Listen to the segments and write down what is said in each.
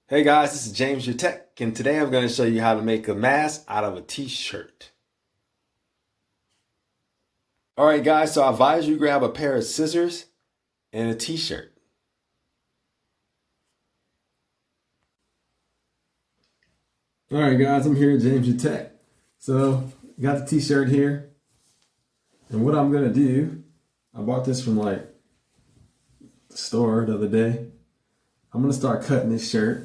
Hey guys, this is James your Tech, and today I'm going to show you how to make a mask out of a t-shirt. Alright guys, so I advise you grab a pair of scissors and a t-shirt. Alright guys, I'm here at James your Tech. So, got the t-shirt here. And what I'm going to do, I bought this from the store the other day. I'm going to start cutting this shirt.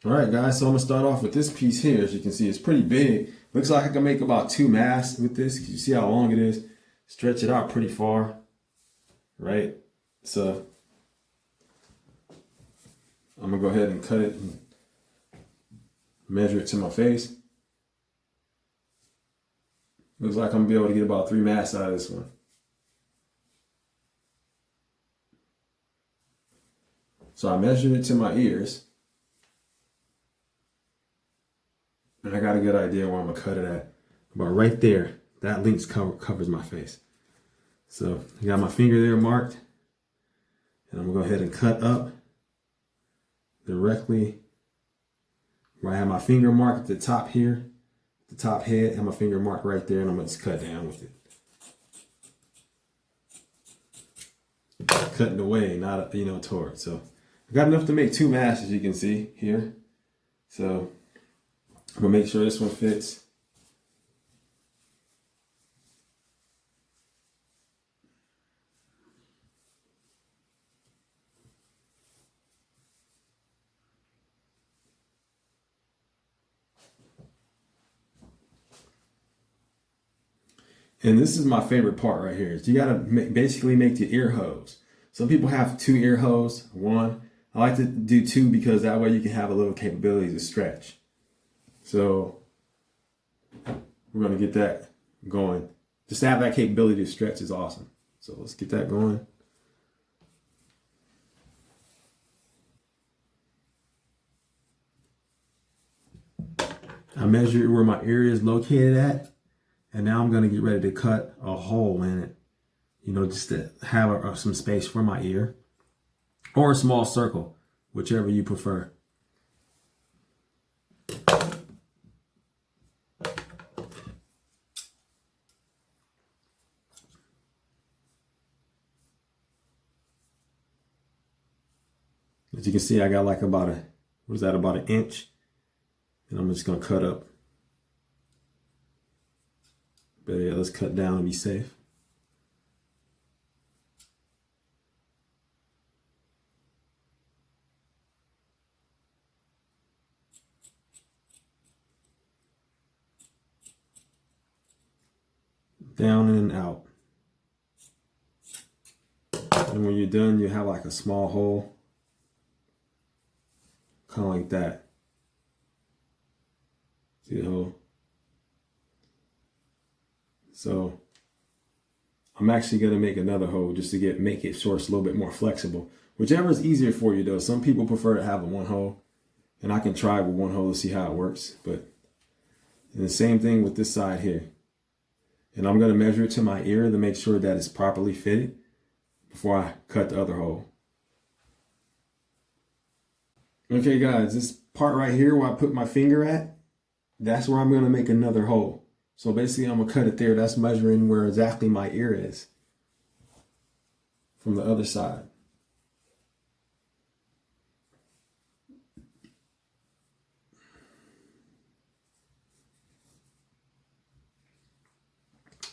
Alright guys, so I'm going to start off with this piece here. As you can see, it's pretty big. Looks like I can make about 2 masks with this. You see how long it is? Stretch it out pretty far. Right? So, I'm going to go ahead and cut it and measure it to my face. Looks like I'm going to be able to get about 3 masks out of this one. So I measured it to my ears. And I got a good idea where I'm going to cut it at. About right there, that length covers my face. So I got my finger there marked. And I'm going to go ahead and cut up directly where I have my finger marked at the top here. The top head, have my finger marked right there, and I'm going to just cut down with it. Cutting away, not toward. So I got enough to make 2 masks, as you can see here. So I'm going to make sure this one fits. And this is my favorite part right here. Is you got to basically make the ear holes. Some people have 2 ear holes, 1. I like to do 2 because that way you can have a little capability to stretch. So we're going to get that going. Just to have that capability to stretch is awesome. So let's get that going. I measured where my ear is located at. And now I'm going to get ready to cut a hole in it. Just to have some space for my ear. Or a small circle, whichever you prefer. As you can see, I got about about an inch. And I'm just going to cut up. But yeah, let's cut down and be safe. Down and out. And when you're done, you have like a small hole. Kind of like that. See the hole? So I'm actually going to make another hole just to make it so it's a little bit more flexible. Whichever is easier for you though. Some people prefer to have a 1 hole. And I can try with 1 hole to see how it works. And the same thing with this side here. And I'm going to measure it to my ear to make sure that it's properly fitted before I cut the other hole. Okay guys, this part right here where I put my finger at, that's where I'm going to make another hole. So basically I'm going to cut it there. That's measuring where exactly my ear is from the other side.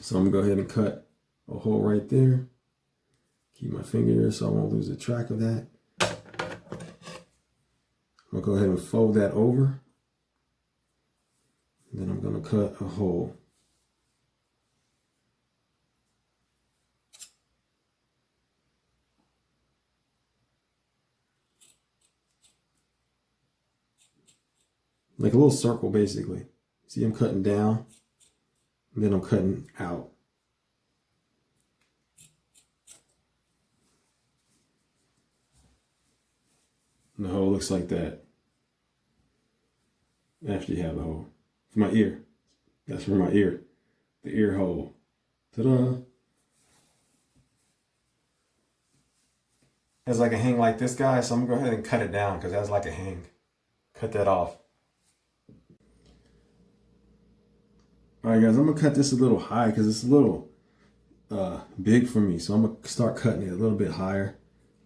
So I'm going to go ahead and cut a hole right there. Keep my finger there so I won't lose the track of that. I'm going to go ahead and fold that over. And then I'm going to cut a hole. Like a little circle basically. See, I'm cutting down. And then I'm cutting out. And the hole looks like that. After you have the hole. For my ear. That's for my ear. The ear hole. Ta-da! has like a hang like this guy, so I'm gonna go ahead and cut it down because it has like a hang. Cut that off. All right, guys, I'm gonna cut this a little high because it's a little big for me. So I'm gonna start cutting it a little bit higher.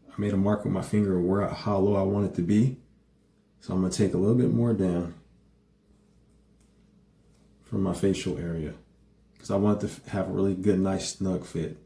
I made a mark with my finger where how low I want it to be. So I'm gonna take a little bit more down from my facial area because I want it to have a really good, nice, snug fit.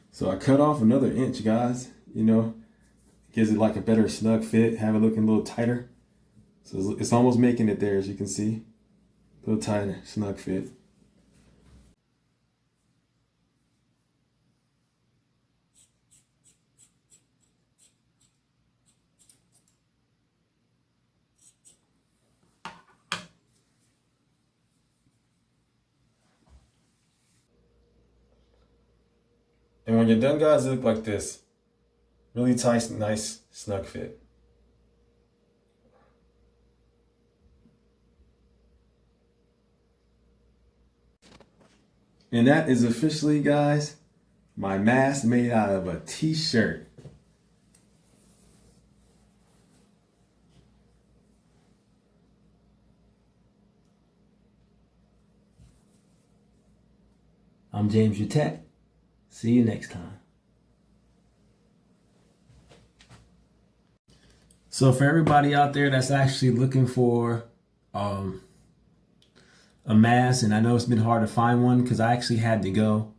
So I cut off another inch, guys. You know, gives it like a better snug fit, have it looking a little tighter. So it's almost making it there, as you can see. A little tighter, snug fit. And when you're done, guys, it look like this. Really tight, nice, snug fit. And that is officially, guys, my mask made out of a t-shirt. I'm James your Tech. See you next time. So for everybody out there that's actually looking for a mask, and I know it's been hard to find one because I actually had to go.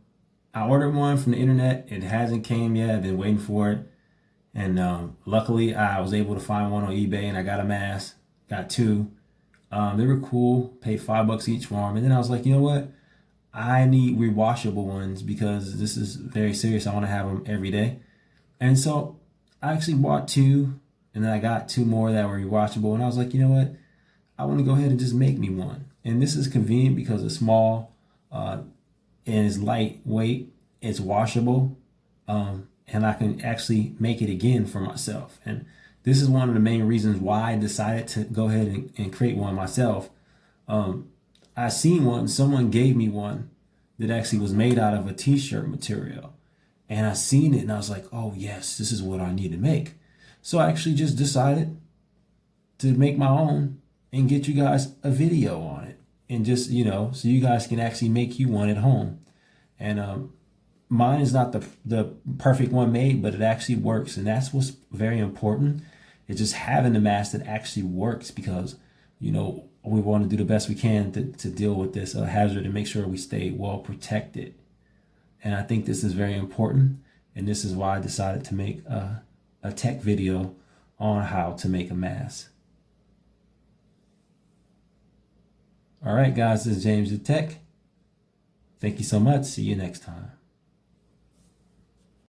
I ordered one from the internet. It hasn't came yet. I've been waiting for it. And luckily I was able to find one on eBay and I got a mask. Got two. They were cool. Paid $5 each for them. And then I was like, you know what? I need rewashable ones because this is very serious. I want to have them every day. And so I actually bought two, and then I got two more that were rewashable. And I was like, you know what? I want to go ahead and just make me one. And this is convenient because it's small and it's lightweight. It's washable. And I can actually make it again for myself. And this is one of the main reasons why I decided to go ahead and create one myself. I seen one, someone gave me one that actually was made out of a t-shirt material. And I seen it and I was like, oh yes, this is what I need to make. So I actually just decided to make my own and get you guys a video on it. And just, you know, so you guys can actually make you one at home. And mine is not the perfect one made, but it actually works. And that's what's very important. It's just having the mask that actually works because, you know, we want to do the best we can to deal with this hazard and make sure we stay well protected. And I think this is very important. And this is why I decided to make a tech video on how to make a mask. All right, guys, this is James the Tech. Thank you so much. See you next time.